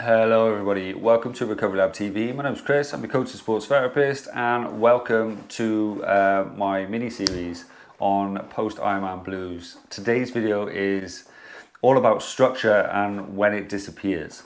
Hello everybody, welcome to Recovery Lab TV. My name is Chris, I'm a coach and sports therapist, and welcome to my mini-series on post-Ironman blues. Today's video is all about structure and when it disappears.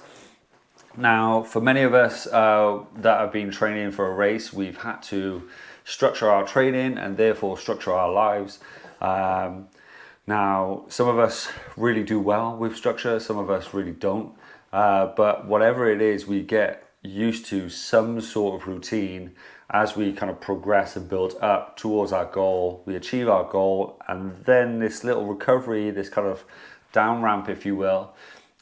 Now, for many of us that have been training for a race, we've had to structure our training and therefore structure our lives. Now, some of us really do well with structure, some of us really don't. But whatever it is, we get used to some sort of routine as we kind of progress and build up towards our goal. We achieve our goal, and then this little recovery, this kind of down ramp, if you will,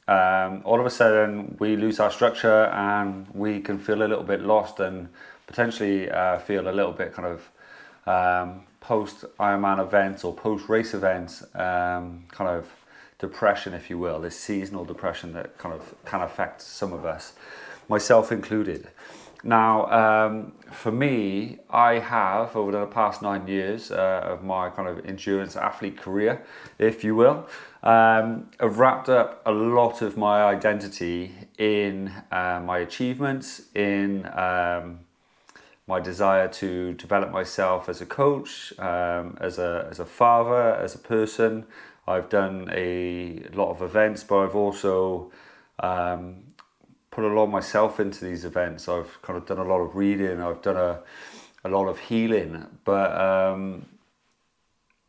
all of a sudden we lose our structure and we can feel a little bit lost and potentially feel a little bit kind of post Ironman events or post race events, kind of depression, if you will, this seasonal depression that kind of can affect some of us, myself included. Now, for me, I have, over the past 9 years of my kind of endurance athlete career, if you will, I've wrapped up a lot of my identity in my achievements, in my desire to develop myself as a coach, as a father, as a person. I've done a lot of events, but I've also put a lot of myself into these events. I've kind of done a lot of reading, I've done a lot of healing, but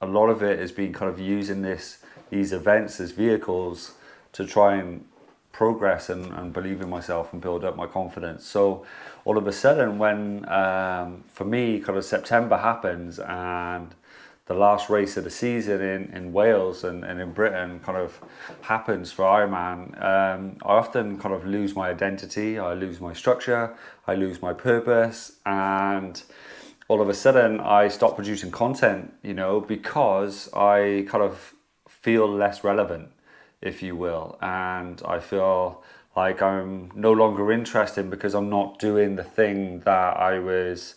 a lot of it has been kind of using these events as vehicles to try and progress and believe in myself and build up my confidence. So all of a sudden when, for me, kind of September happens and the last race of the season in Wales and in Britain kind of happens for Ironman, I often kind of lose my identity, I lose my structure, I lose my purpose, and all of a sudden I stop producing content, because I kind of feel less relevant, if you will, and I feel like I'm no longer interested because I'm not doing the thing that I was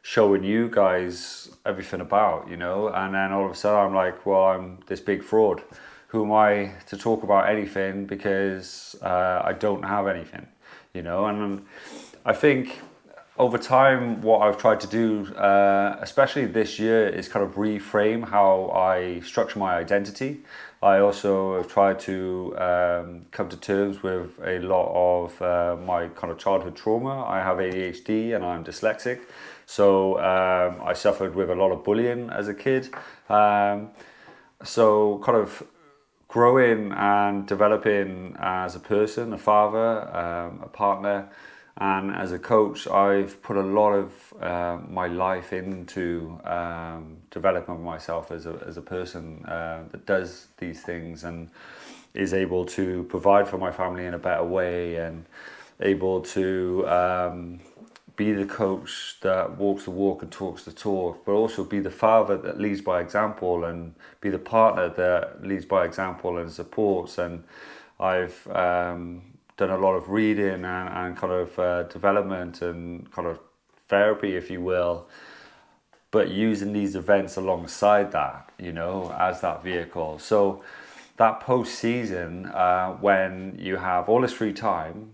showing you guys everything about, and then all of a sudden I'm like, well, I'm this big fraud. Who am I to talk about anything because I don't have anything, and I think over time what I've tried to do, especially this year, is kind of reframe how I structure my identity. I also have tried to come to terms with a lot of my kind of childhood trauma. I have ADHD and I'm dyslexic. So I suffered with a lot of bullying as a kid. So kind of growing and developing as a person, a father, a partner, and as a coach, I've put a lot of my life into developing myself as a person that does these things and is able to provide for my family in a better way and able to be the coach that walks the walk and talks the talk, but also be the father that leads by example and be the partner that leads by example and supports. And I've done a lot of reading and kind of development and kind of therapy, if you will, but using these events alongside that, as that vehicle. So that post-season, when you have all this free time,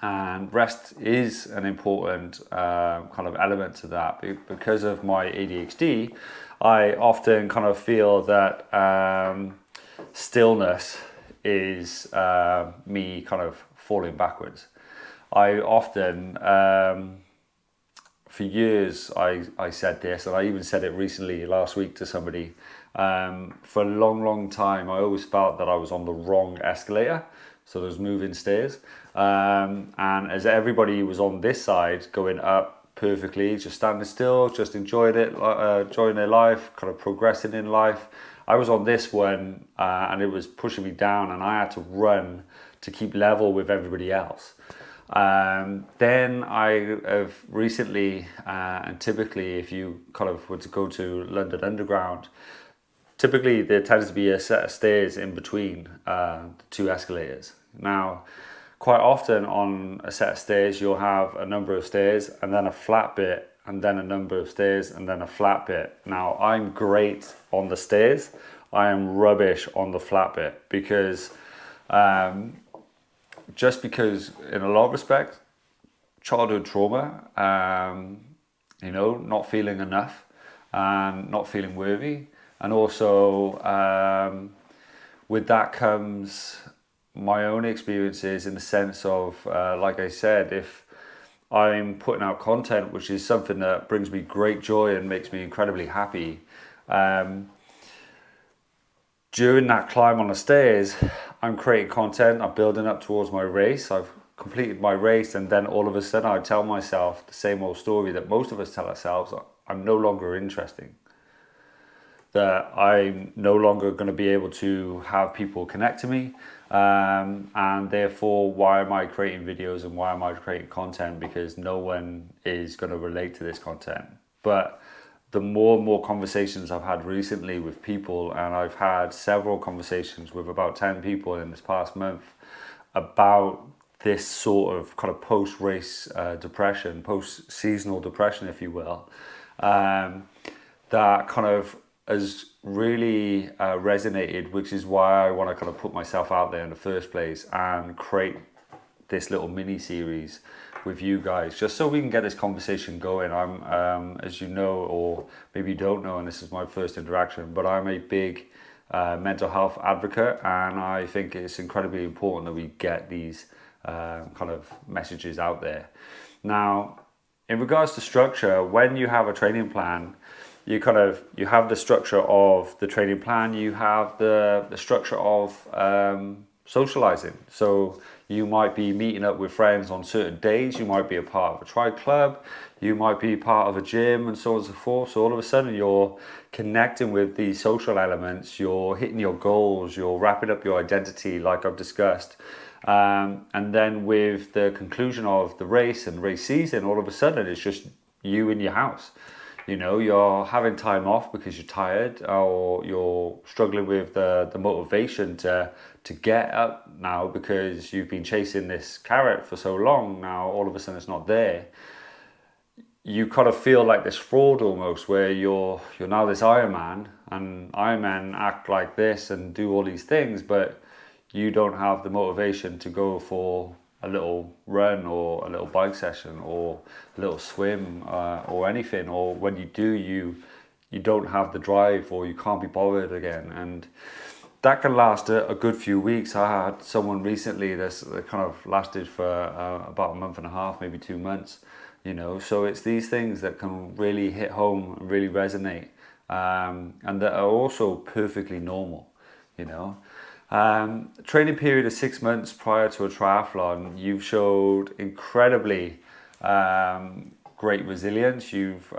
and rest is an important kind of element to that. Because of my ADHD, I often kind of feel that stillness is me kind of falling backwards. I often, for years, I said this, and I even said it recently last week to somebody. For a long time, I always felt that I was on the wrong escalator. So there's moving stairs, and as everybody was on this side going up perfectly, just standing still, just enjoying it, enjoying their life, kind of progressing in life, I was on this one, and it was pushing me down, and I had to run to keep level with everybody else. Then I have recently, and typically if you kind of were to go to London Underground, typically there tends to be a set of stairs in between the two escalators. Now, quite often on a set of stairs, you'll have a number of stairs and then a flat bit and then a number of stairs and then a flat bit. Now, I'm great on the stairs. I am rubbish on the flat bit because just because in a lot of respects, childhood trauma, not feeling enough and not feeling worthy. And also with that comes my own experiences in the sense of, like I said, if I'm putting out content, which is something that brings me great joy and makes me incredibly happy, during that climb on the stairs, I'm creating content, I'm building up towards my race, I've completed my race, and then all of a sudden I tell myself the same old story that most of us tell ourselves: I'm no longer interesting. That I'm no longer going to be able to have people connect to me, and therefore why am I creating videos and why am I creating content? Because no one is going to relate to this content. But the more and more conversations I've had recently with people, and I've had several conversations with about 10 people in this past month about this sort of kind of post-race depression, post-seasonal depression, if you will, that kind of has really resonated, which is why I want to kind of put myself out there in the first place and create this little mini series with you guys, just so we can get this conversation going. I'm, as you know, or maybe you don't know, and this is my first interaction, but I'm a big mental health advocate, and I think it's incredibly important that we get these kind of messages out there. Now, in regards to structure, when you have a training plan, you have the structure of the training plan, you have the structure of socializing. So you might be meeting up with friends on certain days, you might be a part of a tri club, you might be part of a gym, and so on and so forth. So all of a sudden you're connecting with these social elements, you're hitting your goals, you're wrapping up your identity like I've discussed. And then with the conclusion of the race and race season, all of a sudden it's just you in your house. You're having time off because you're tired, or you're struggling with the motivation to get up now because you've been chasing this carrot for so long. Now all of a sudden it's not there. You kind of feel like this fraud almost, where you're now this Ironman, and Ironman act like this and do all these things, but you don't have the motivation to go for a little run or a little bike session or a little swim or anything, or when you do, you don't have the drive, or you can't be bothered again. And that can last a good few weeks. I had someone recently that kind of lasted for about a month and a half, maybe 2 months, so it's these things that can really hit home and really resonate, and that are also perfectly normal. Training period of 6 months prior to a triathlon, you've showed incredibly great resilience. You've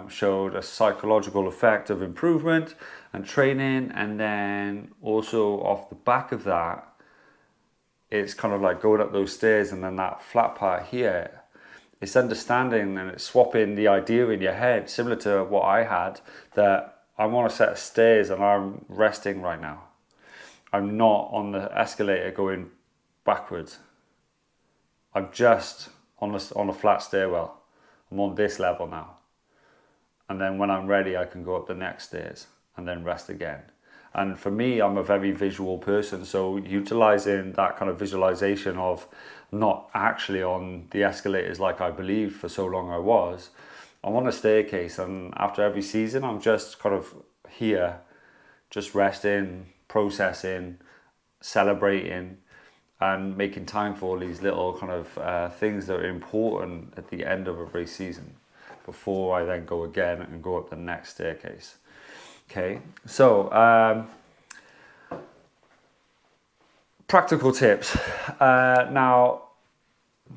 showed a psychological effect of improvement and training, and then also off the back of that, it's kind of like going up those stairs, and then that flat part here, it's understanding and it's swapping the idea in your head, similar to what I had, that I'm on a set of stairs and I'm resting right now. I'm not on the escalator going backwards. I'm just on a flat stairwell. I'm on this level now. And then when I'm ready, I can go up the next stairs and then rest again. And for me, I'm a very visual person. So utilizing that kind of visualization of not actually on the escalators like I believed for so long I was, I'm on a staircase. And after every season, I'm just kind of here, just resting, processing, celebrating, and making time for all these little kind of things that are important at the end of a race season before I then go again and go up the next staircase. Okay, so practical tips. Now,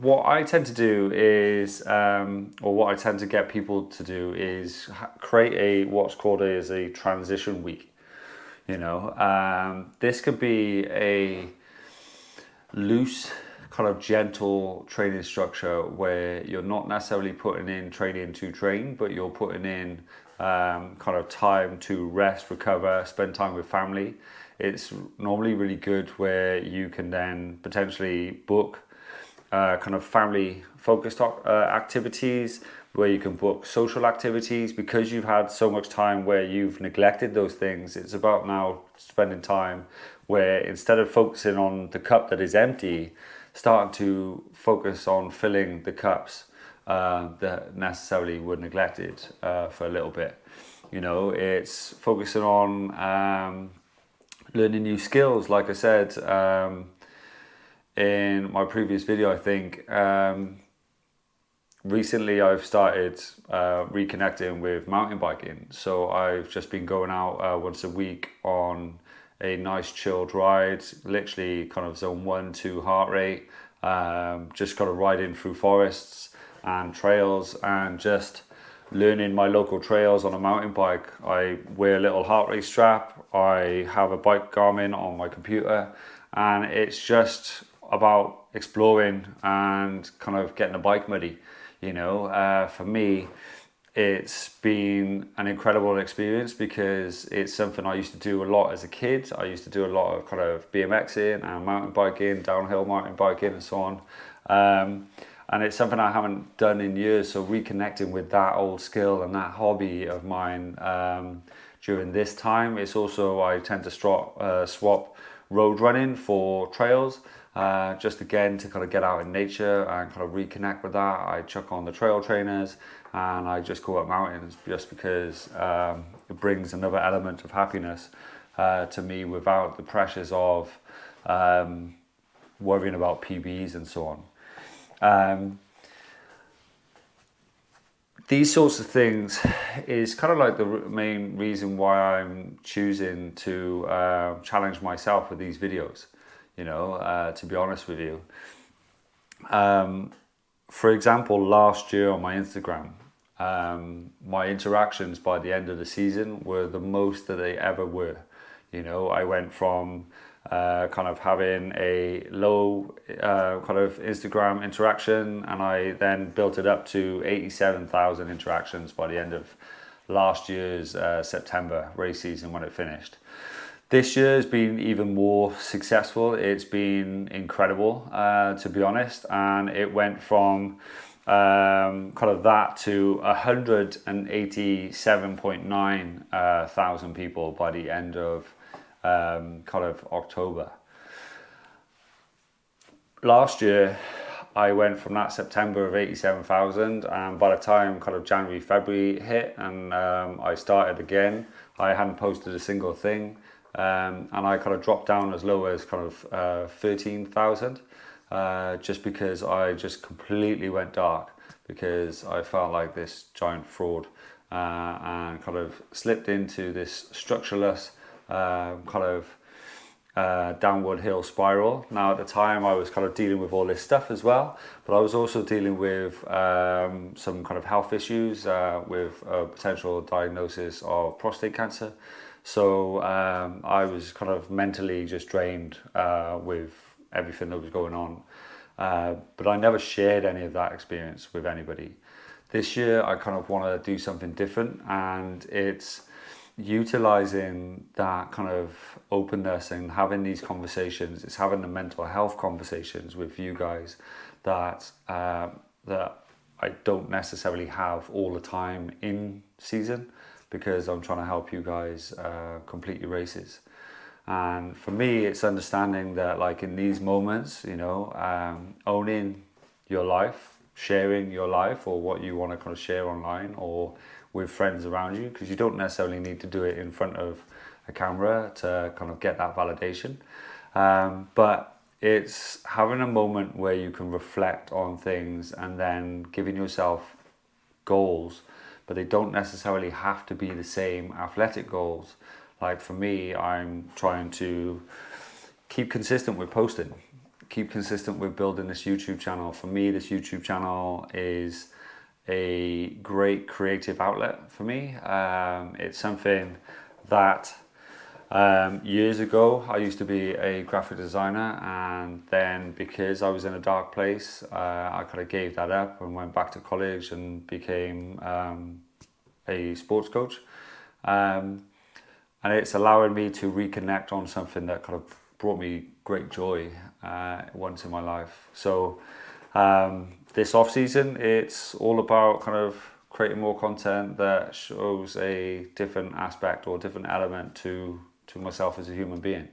what I tend to do is, or what I tend to get people to do is create what's called a transition week. This could be a loose, kind of gentle training structure where you're not necessarily putting in training to train, but you're putting in kind of time to rest, recover, spend time with family. It's normally really good where you can then potentially book kind of family focused activities, where you can book social activities, because you've had so much time where you've neglected those things. It's about now spending time where, instead of focusing on the cup that is empty, starting to focus on filling the cups that necessarily were neglected for a little bit. You know, it's focusing on learning new skills. Like I said in my previous video, I think recently I've started reconnecting with mountain biking. So I've just been going out once a week on a nice chilled ride, literally kind of zone 1, 2 heart rate, just kind of riding through forests and trails and just learning my local trails on a mountain bike. I wear a little heart rate strap, I have a bike Garmin on my computer, and it's just about exploring and kind of getting the bike muddy. You know, for me, it's been an incredible experience because it's something I used to do a lot as a kid. I used to do a lot of kind of BMXing and mountain biking, downhill mountain biking and so on. And it's something I haven't done in years, so reconnecting with that old skill and that hobby of mine during this time. It's also, I tend to swap road running for trails, just again to kind of get out in nature and kind of reconnect with that. I chuck on the trail trainers and I just go up mountains just because it brings another element of happiness to me without the pressures of worrying about PBs and so on. These sorts of things is kind of like the main reason why I'm choosing to challenge myself with these videos, you know, to be honest with you. For example, last year on my Instagram, my interactions by the end of the season were the most that they ever were. You know, I went from kind of having a low kind of Instagram interaction, and I then built it up to 87,000 interactions by the end of last year's September race season when it finished. This year has been even more successful. It's been incredible, to be honest, and it went from kind of that to 187.9 thousand people by the end of kind of October. Last year I went from that September of 87,000, and by the time kind of January, February hit and I started again, I hadn't posted a single thing, and I kind of dropped down as low as kind of 13,000, just because I just completely went dark because I felt like this giant fraud, and kind of slipped into this structureless kind of downward hill spiral. Now at the time I was kind of dealing with all this stuff as well, but I was also dealing with some kind of health issues with a potential diagnosis of prostate cancer. So I was kind of mentally just drained with everything that was going on, but I never shared any of that experience with anybody. This year I kind of want to do something different, and it's utilizing that kind of openness and having these conversations. It's having the mental health conversations with you guys that that I don't necessarily have all the time in season, because I'm trying to help you guys complete your races. And for me, it's understanding that, like, in these moments, you know, owning your life, sharing your life or what you want to kind of share online or with friends around you, because you don't necessarily need to do it in front of a camera to kind of get that validation. But it's having a moment where you can reflect on things and then giving yourself goals, but they don't necessarily have to be the same athletic goals. Like for me, I'm trying to keep consistent with posting, keep consistent with building this YouTube channel. For me, this YouTube channel is a great creative outlet for me. It's something that years ago I used to be a graphic designer, and then because I was in a dark place, I kind of gave that up and went back to college and became a sports coach. And it's allowing me to reconnect on something that kind of brought me great joy once in my life. So this off season, it's all about kind of creating more content that shows a different aspect or different element to myself as a human being.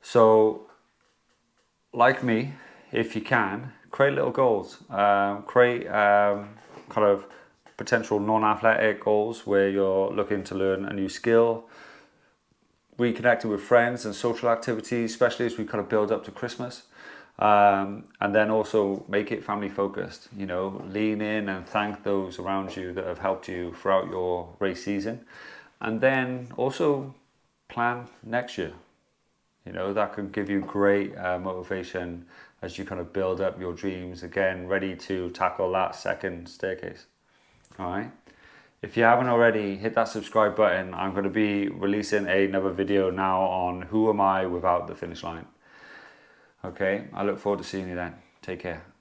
So like me, if you can, create little goals. Create kind of potential non-athletic goals where you're looking to learn a new skill, reconnecting with friends and social activities, especially as we kind of build up to Christmas. And then also make it family focused, you know, lean in and thank those around you that have helped you throughout your race season. And then also plan next year. You know, that can give you great motivation as you kind of build up your dreams again, ready to tackle that second staircase. All right. If you haven't already, hit that subscribe button. I'm going to be releasing another video now on who am I without the finish line. Okay, I look forward to seeing you then. Take care.